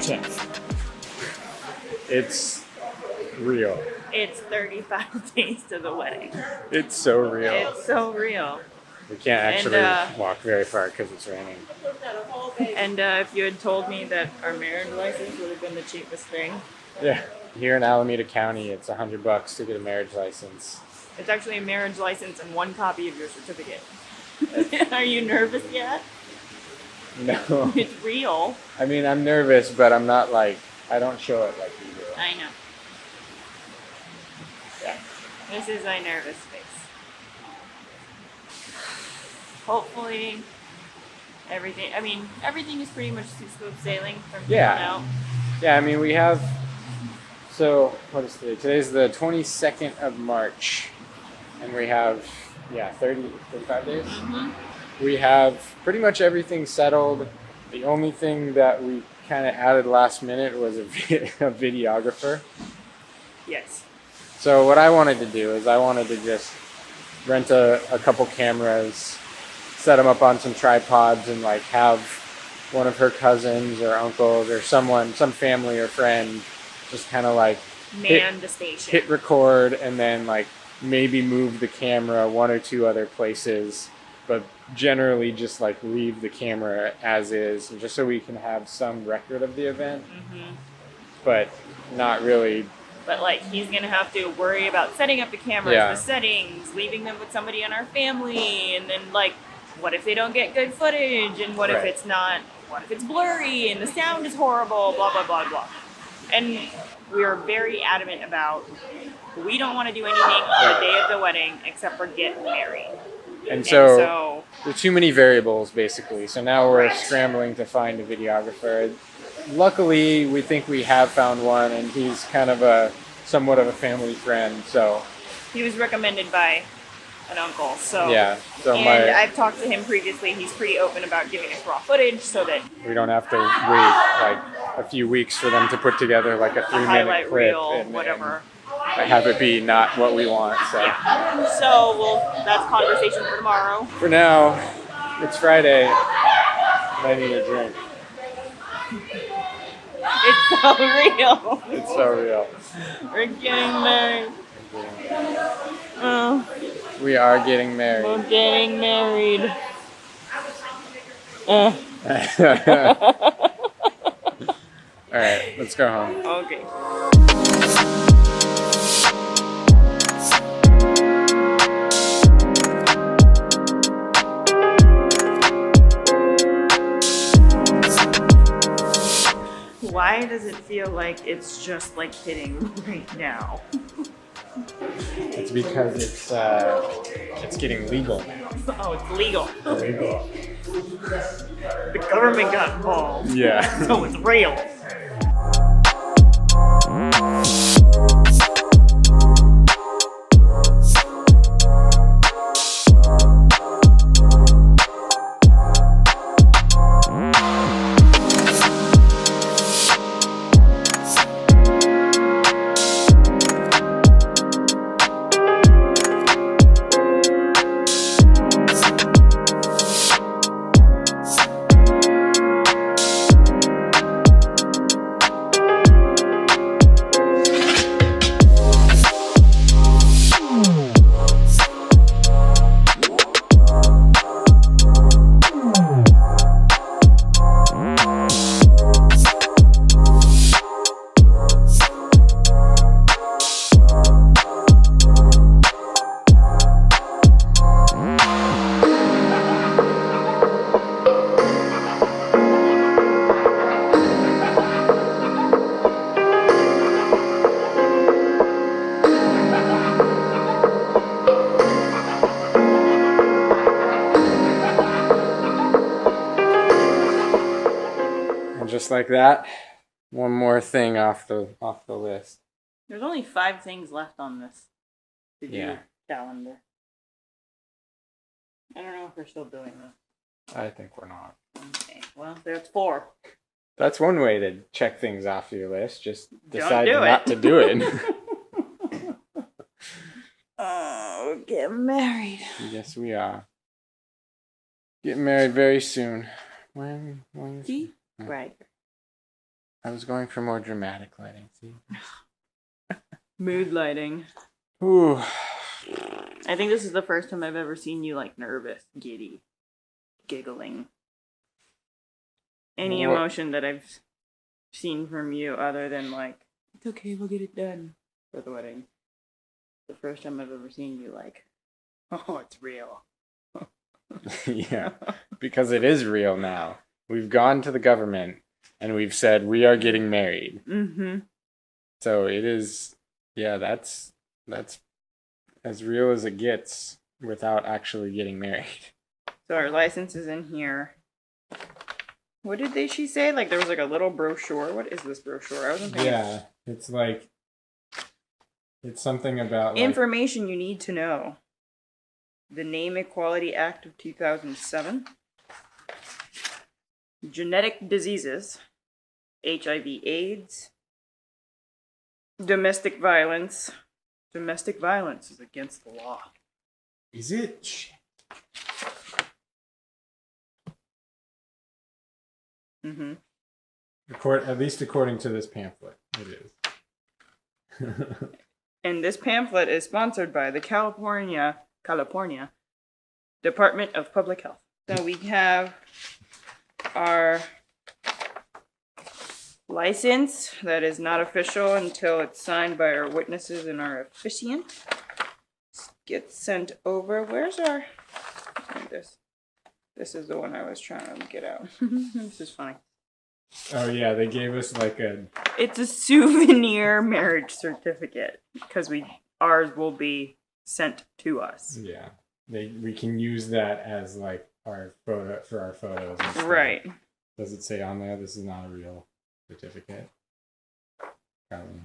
seconds. It's real. It's 35 days to the wedding. It's so real. It's so real. We can't actually walk very far because it's raining. And if you had told me that our marriage license would have been the cheapest thing. Yeah. Here in Alameda County, it's $100 to get a marriage license. It's actually a marriage license and one copy of your certificate. Are you nervous yet? No. It's real. I mean, I'm nervous, but I'm not like, I don't show it like you do. I know. Yeah. This is my nervous face. Hopefully, everything is pretty much smooth sailing from here on out. Yeah, I mean, we have, so, what is today? Today's the 22nd of March, and we have, 35 days? Mm-hmm. We have pretty much everything settled. The only thing that we kind of added last minute was a videographer. Yes. So what I wanted to do is I wanted to just rent a couple cameras, set them up on some tripods, and like have one of her cousins or uncles or someone, some family or friend, just kind of like man the station, hit record, and then like maybe move the camera one or two other places, but generally just like leave the camera as is, and just so we can have some record of the event, but not really. But like he's gonna have to worry about setting up the cameras, the settings, leaving them with somebody in our family, and then like, what if they don't get good footage, and what if it's not? What if it's blurry and the sound is horrible? Blah blah blah blah. And we are very adamant about we don't want to do anything on the day of the wedding except for get married. And so there's too many variables basically. So now we're scrambling to find a videographer. Luckily, we think we have found one, and he's kind of somewhat of a family friend. So he was recommended by an uncle. So I've talked to him previously. He's pretty open about giving us raw footage so that we don't have to wait like a few weeks for them to put together like a 3-minute clip reel, and whatever. Have it be not what we want. So that's conversation for tomorrow. For now, it's Friday, and I need a drink. It's so real. It's so real. We're getting married. We are getting married. We're getting married. All right, let's go home. Okay. Why does it feel like it's just like hitting right now? It's because it's getting legal now. Oh, it's legal. Legal. The government got involved. Yeah. So it's real. Just like that, one more thing off the list. There's only 5 things left on this calendar. I don't know if we're still doing this. I think we're not. Okay, well, there's 4. That's one way to check things off your list. Just decide Don't do not to do it. Oh, get married. Yes, we are. Getting married very soon. When? See? Right. I was going for more dramatic lighting. See? Mood lighting. Ooh. I think this is the first time I've ever seen you like nervous, giddy, giggling. Any emotion that I've seen from you other than like, it's okay, we'll get it done for the wedding. The first time I've ever seen you like, oh, it's real. Yeah, because it is real now. We've gone to the government and we've said we are getting married. Mm-hmm. So it is, yeah, that's as real as it gets without actually getting married. So our license is in here. What did she say? Like there was like a little brochure. What is this brochure? I wasn't thinking. Yeah, it's like, it's something about like, information you need to know. The Name Equality Act of 2007. Genetic diseases. HIV/AIDS. Domestic violence. Domestic violence is against the law. Is it? Mm-hmm. At least according to this pamphlet, it is. And this pamphlet is sponsored by the California Department of Public Health. So we have our license that is not official until it's signed by our witnesses and our officiant. Gets sent over. Where's our... This is the one I was trying to get out. This is funny. Oh yeah, they gave us like a... It's a souvenir marriage certificate because ours will be sent to us. Yeah, we can use that as like our photo for our photos. And stuff. Right. Does it say on there this is not a real certificate? Probably.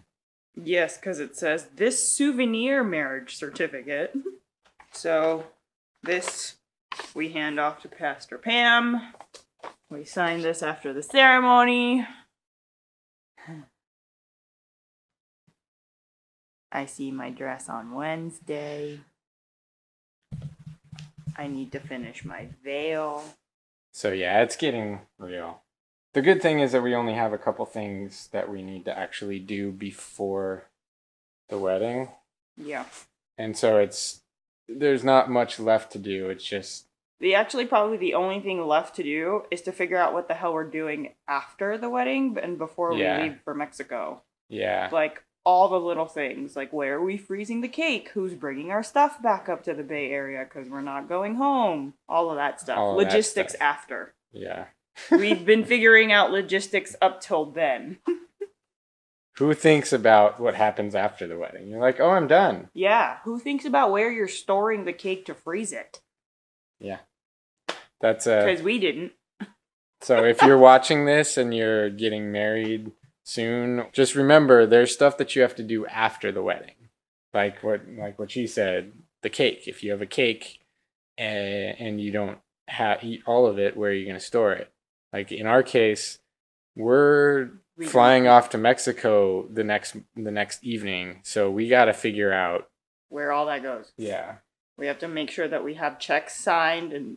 Yes, because it says this souvenir marriage certificate. So this we hand off to Pastor Pam. We sign this after the ceremony. I see my dress on Wednesday. I need to finish my veil. So yeah, it's getting real. The good thing is that we only have a couple things that we need to actually do before the wedding. Yeah. And so there's not much left to do. It's just... Probably the only thing left to do is to figure out what the hell we're doing after the wedding and before we leave for Mexico. Yeah. Like, all the little things. Like, where are we freezing the cake? Who's bringing our stuff back up to the Bay Area because we're not going home? All of that stuff. Logistics after. Yeah. We've been figuring out logistics up till then. Who thinks about what happens after the wedding? You're like, oh, I'm done. Yeah. Who thinks about where you're storing the cake to freeze it? Yeah. That's because we didn't. So if you're watching this and you're getting married soon, just remember there's stuff that you have to do after the wedding. Like what she said, the cake. If you have a cake and you don't eat all of it, where are you going to store it? Like in our case, we're flying off to Mexico the next evening, so we got to figure out where all that goes. Yeah. We have to make sure that we have checks signed and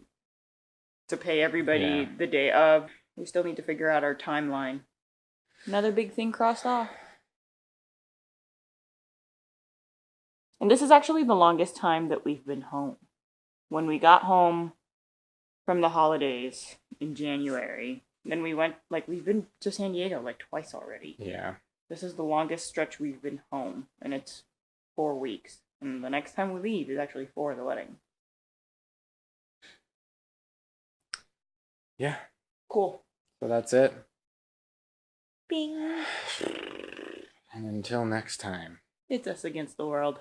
to pay everybody the day of. We still need to figure out our timeline. Another big thing crossed off. And this is actually the longest time that we've been home. When we got home from the holidays in January, then we went, we've been to San Diego twice already. Yeah. This is the longest stretch we've been home, and it's 4 weeks. And the next time we leave is actually for the wedding. Yeah. Cool. So that's it. Bing. And until next time. It's us against the world.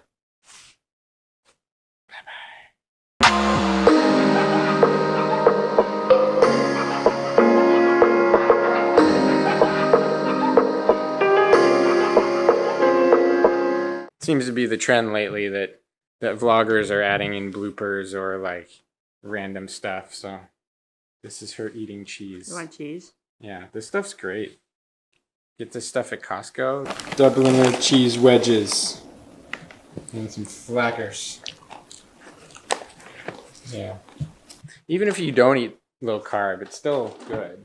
Seems to be the trend lately that vloggers are adding in bloopers or random stuff. So this is her eating cheese. You want cheese? Yeah, this stuff's great. Get this stuff at Costco. Dubliner cheese wedges. And some flackers. Yeah. Even if you don't eat low carb, it's still good.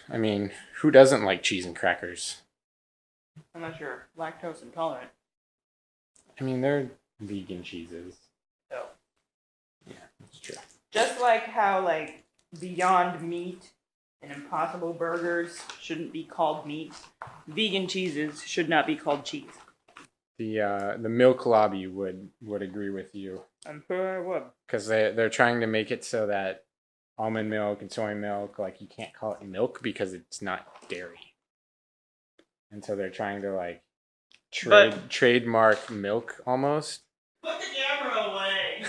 I mean, who doesn't like cheese and crackers? Unless you're lactose intolerant. I mean, they're vegan cheeses. So. Yeah, that's true. Just like how, like, Beyond Meat and Impossible Burgers shouldn't be called meat, vegan cheeses should not be called cheese. The milk lobby would agree with you. I'm sure I would. Because they're trying to make it so that almond milk and soy milk, like, you can't call it milk because it's not dairy. And so they're trying to, like, trademark milk almost. Put the camera away.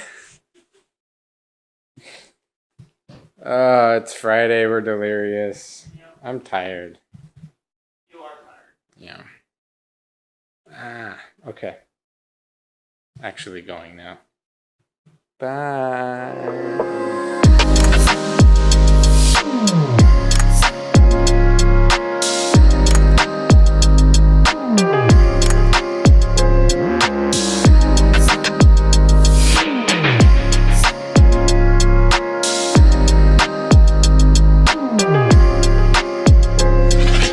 It's Friday. We're delirious. Yeah. I'm tired. You are tired. Yeah. Okay. Actually going now. Bye.